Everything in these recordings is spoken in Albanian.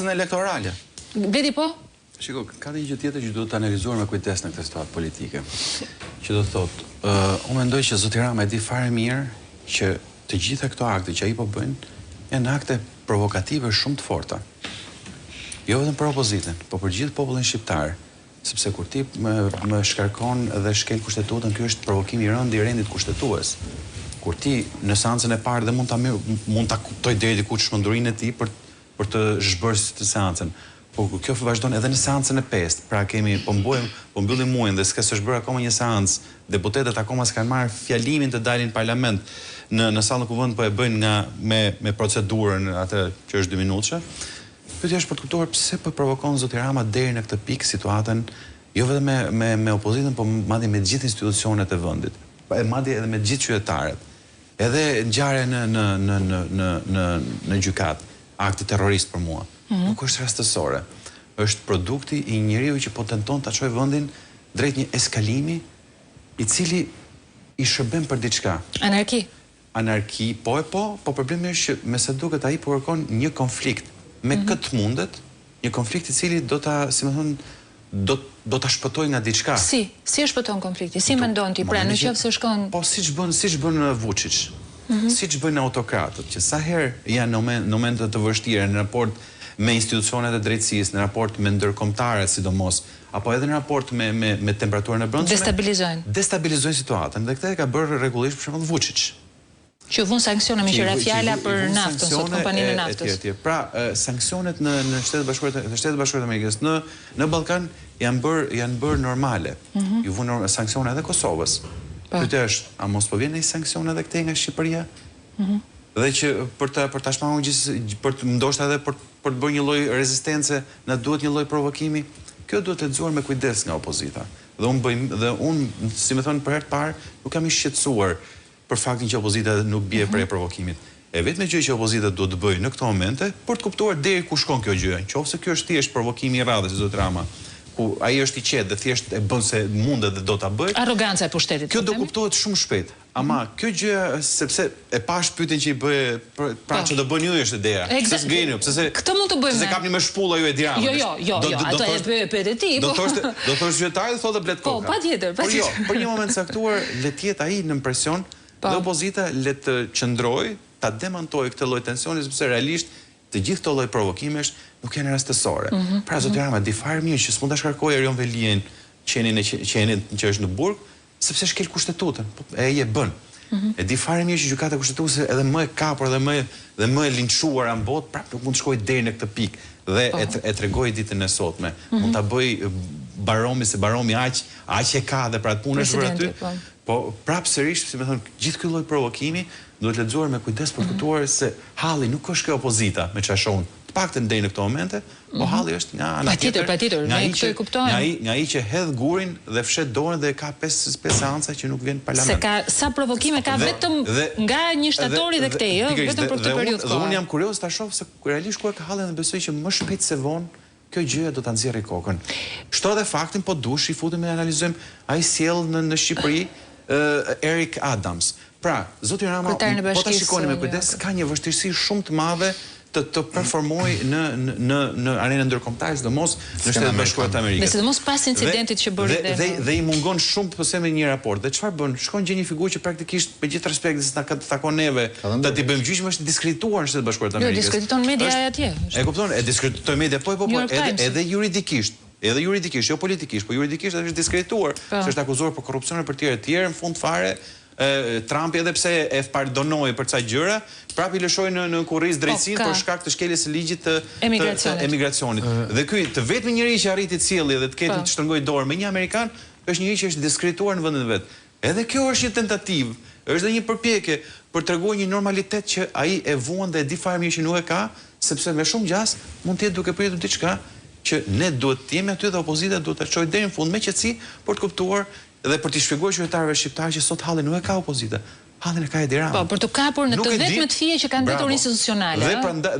elektorale. Bledi po? Shiko, ka një gjë tjetër që duhet të analizuar me kujdes në këtë situatë politike. Që do të thotë, unë mendoj që zoti Rama e di fare mirë që të gjitha këto akte që ai po bëjnë janë akte provokative shumë të forta. Jo vetëm për opozitën, por për gjithë popullin shqiptar, sepse kur ti më shkarkon dhe shkel kushtetutën, ky është provokim i rënd i rendit kushtetues. Kur ti në seancën e parë dhe mund ta kuptoj deri diku çmendurinë e tij për të zhbërë të seancën. Po kjo vazhdon edhe në seancën e 5. Pra po mbyllim muajin dhe s'ka s'është bërë akoma një seancë. Deputetët akoma s'kan marrë fjalimin të dalin në parlament në sallën e kuvendit, po e bëjnë me procedurën atë që është 2 minutëshe. Pyetja është për të kuptuar pse po provokon zoti Rama deri në këtë pikë situatën, jo vetëm me opozitën, por madje me të gjithë institucionet e vendit. Madje edhe me të gjithë qytetarët. Edhe ngjarja në gjykat, akti terrorist për mua. Nuk është rastësore. Është produkti i njeriu që po tenton ta çojë vendin drejt një eskalimi i cili i shërben për diçka. Anarki. Anarki, po, problemi është që me sa duket ai po kërkon një konflikt me këtë mundet, një konflikt i cili do ta, si më thon, do ta shpëtoj nga diçka. Si e shpëton konflikti? Si mendon ti? Pra, nëse shkon. Po siç bën Vučić. Siç bëjnë autokratët, që sa herë janë në momente të vështira në raport me institucionet e drejtësisë, në raport me ndërkombëtarët sidomos, apo edhe në raport me temperaturën e brendshme, destabilizojnë situatën. Dhe këtë e ka bërë rregullisht për shembull Vučić. Që vun sanksione me qira fjala për naftën, sot kompaninë e naftës. Pra, sanksionet në Shtetet Bashkuara të Amerikës, në Ballkan janë bërë normale. Ju vun sanksione edhe Kosovës. Pyetja është, a mos po vjen ai sanksione edhe këtej nga Shqipëria? Dhe që për ta shmangur për ndoshta edhe për të bërë një lloj rezistence, na duhet një lloj provokimi. Kjo duhet të lexuar me kujdes nga opozita. Dhe unë, si më thon për herë të parë, nuk kam i shqetësuar për faktin që opozita nuk bie prej provokimit. E vetme gjë që opozita duhet të bëjë në këto momente për të kuptuar deri ku shkon kjo gjë. Nëse kjo është thjesht provokimi i radhës, zot Rama, ku ai është i qetë dhe thjesht e bën se mundet dhe do ta bëj. Arroganca e pushtetit. Kjo do kuptohet shumë shpejt. Ama kjo gjë, sepse e pash pyetjen që i bëj, pra që do bëni ju është ideja. Pse s'ngriheni, pse këtë mund të bëjmë. Se kapni me shpulla ju e Tiranës. Jo, ato e pyet e ti. Do thosh qytetari thotë blet koka. Po, patjetër. Por jo, për një moment caktuar le të jetë ai në presion dhe opozita le të qëndrojë, ta demantojë këtë lloj tensioni sepse realisht të gjithë këto lloj provokimesh nuk janë rastësore. Pra zoti Rama di fare mirë që s'mund ta shkarkojë Erion Velien qenin që është në burg, sepse shkel kushtetutën, e bën. E di fare mirë që gjykata kushtetuese edhe më e kapur dhe më e linçuar në botë, prapë nuk mund të shkojë deri në këtë pikë dhe e tregoi ditën e sotme. Mund ta bëj Baromi se Baromi aq e ka dhe pra të punësh për aty. Po prapë sërish, si më thon, gjithë ky lloj provokimi duhet lexuar me kujdes për të kuptuar se halli nuk është kjo opozita me çfarë shohun. Të paktën deri në këtë momente, po halli është nga ana tjetër. Patjetër, ne këtë e kuptojmë. Nga ai që hedh gurin dhe fshet dorën dhe ka 5 seanca që nuk vjen në parlament. Se ka sa provokime ka vetëm nga një shtatori dhe këtej, vetëm për këtë periudhë kohë. Dhe unë jam kurioz ta shoh se realisht ku e ka hallin dhe besoj që më shpejt se vonë kjo gjë do ta nxjerrë kokën. Shto edhe faktin, po dush i futemi dhe analizojmë ai sjell në Shqipëri Eric Adams. Pra, zoti Rama, po ta shikoni me kujdes, ka një vështirësi shumë të madhe të performoj në arenën ndërkombëtare, sidomos në Shtetet Bashkuara të Amerikës. Dhe sidomos pas incidentit që bëri dhe i mungon shumë pse me një raport. Dhe çfarë bën? Shkon gjë një figurë që praktikisht me gjithë respektin se na takon neve, ta ti bëjmë gjyqim, është diskredituar në Shtetet Bashkuara të Amerikës. Jo, diskrediton media atje. E kupton? E diskreditoi media, po, edhe juridikisht. Edhe juridikisht, jo politikisht, po juridikisht është diskredituar, se është akuzuar për korrupsione për të tjerë, në fund fare Trumpi edhe pse e pardonoi për ca gjëra, prapë i lëshoi në kurriz drejtësinë për shkak të shkeljes së ligjit të emigracionit. Dhe ky të vetmi njeri që arriti të cilë dhe të ketë të shtrëngojë dorë me një amerikan, është njëri që është diskredituar në vendin e vet. Edhe kjo është një tentativë, është edhe një përpjekje për treguar një normalitet që ai e vuan dhe e di fare mirë që nuk e ka, sepse me shumë gjas mund të jetë duke pritur diçka që ne duhet të jemi aty dhe opozita duhet ta çojë deri në fund me qetësi për të kuptuar dhe për t'i shpjeguar qytetarëve shqiptarë që sot halli nuk e ka opozita. Hallin e ka Edi Rama. Po, për të kapur në të vetmet fije që kanë vetur institucionale.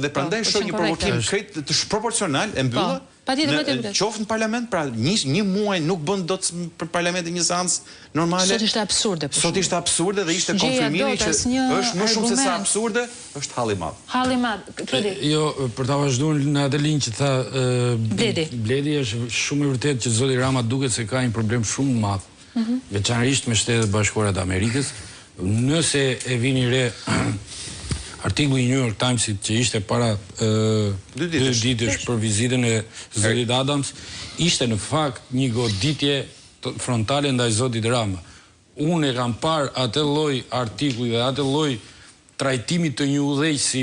Dhe prandaj shoh një provokim krejt të proporcional e mbyllë, Patjetër. Qoftë në parlament, pra një muaj nuk bën dot për parlamentin një seancë normale. Sot ishte absurde. Sot ishte absurde dhe ishte konfirmimi që është më shumë se sa absurde, është halli i madh. Halli i madh. Jo, për ta vazhduar në atë linjë që tha Bledi, është shumë e vërtetë që zoti Rama duket se ka një problem shumë të madh, veçanërisht me Shtetet Bashkuara të Amerikës. Nëse e vini re artikulli i New York Timesit që ishte para 2 ditësh për vizitën e zotit Adams, ishte në fakt një goditje frontale ndaj zotit Rama. Unë e kam parë atë lloj artikulli dhe atë lloj trajtimi të një udhëheqësi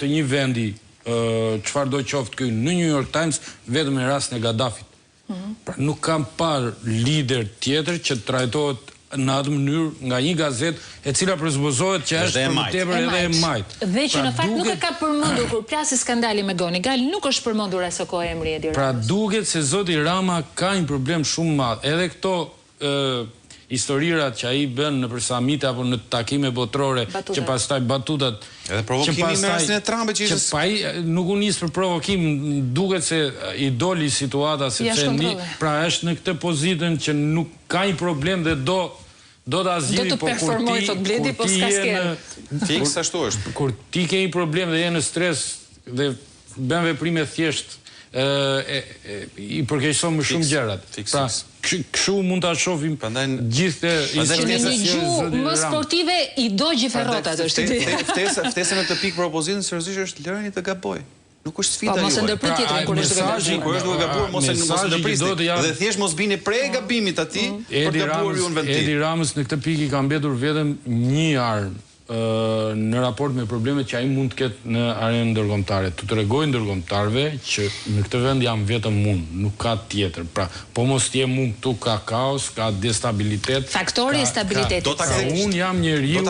të një vendi, çfarë do qoftë ky, në New York Times vetëm në rastin e Gaddafit. Pra nuk kam parë lider tjetër që trajtohet në atë mënyrë nga një gazetë e cila presupozohet që është për më tepër edhe e majt. Dhe që në fakt nuk e ka përmendur kur plasi skandali me Goni Gal, nuk është përmendur as kohë emri Edi Ramës. Pra duket se zoti Rama ka një problem shumë madh. Edhe këto historirat që ai bën nëpër samite apo në takime botërore, që pastaj batutat, edhe provokimi me rastin e Trumpit që pa ai nuk u nis për provokim, duket se i doli situata sepse pra është në këtë pozitën që nuk ka një problem dhe do ta zgjidhë, po fiks ashtu është. Kur ti ke një problem dhe je në stres dhe bën veprime thjesht i përkeqëson më shumë gjërat. Pra, kështu mund ta shohim gjithë në një gjuhë më sportive i dogji ferrotat është. Ftesa në të pikë për opozitën seriozisht është lëreni të gaboj. Nuk është sfida juaj. Mos e ndërprit tjetrin kur është mesazhi, kur është duke gabuar, mos e ndërprisni. Dhe thjesht mos bini prej gabimit atij për të gabuar ju në vend. Edi Ramës në këtë pikë ka mbetur vetëm një armë në raport me problemet që ai mund të ketë në arenën ndërkombëtare. Tu tregoj ndërkombëtarëve që në këtë vend jam vetëm unë, nuk ka tjetër. Pra, po mos jem unë këtu ka kaos, ka destabilitet. Faktori i stabilitetit. Unë jam njeriu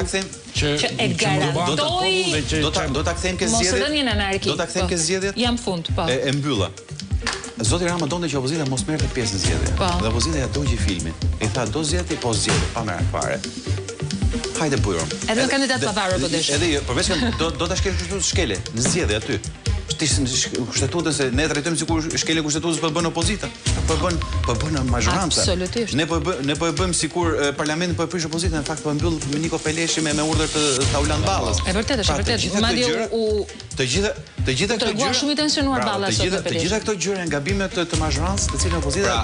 që e garantoj. Do ta kthejmë ke zgjedhjet. Mos rënien anarki. Do ta kthejmë ke zgjedhjet. Jam fund, po. E mbylla. Zoti Rama donte që opozita mos merrte pjesë në zgjedhje. Dhe opozita ja dogji filmin. I tha do zgjedhje, po zgjedhje, pa merr fare. Hajde bujrom. Edhe në kandidat pavarur po desh. Edhe përveç do ta shkelësh kështu shkele në zgjedhje aty. Kushtetutën se ne trajtojmë sikur shkelja e kushtetutës po bën opozita. Po bën mazhoranca. Absolutisht. Ne po e bëjmë sikur parlamenti po e prish opozitën, në fakt po e mbyll me Niko Peleshi me urdhër të Taulan Ballas. E vërtetë, është vërtet. Madje të gjitha këto gjëra shumë i tensionuar Ballas sot me Peleshi. Të gjitha këto gjëra gabimet të mazhorancës të cilën opozita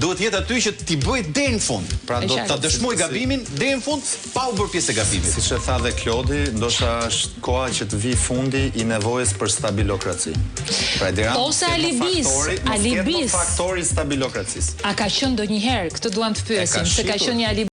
duhet jetë aty që t'i bëj deri në fund. Pra do ta dëshmoj gabimin deri në fund pa u bërë pjesë e gabimit. Siç e tha dhe Klodi, ndoshta është koha që të vi fundi i nevojës për stabilokraci. Pra ose alibis faktori stabilokracisë. A ka qenë ndonjëherë, këtë duam të pyesim, se ka qenë një alibi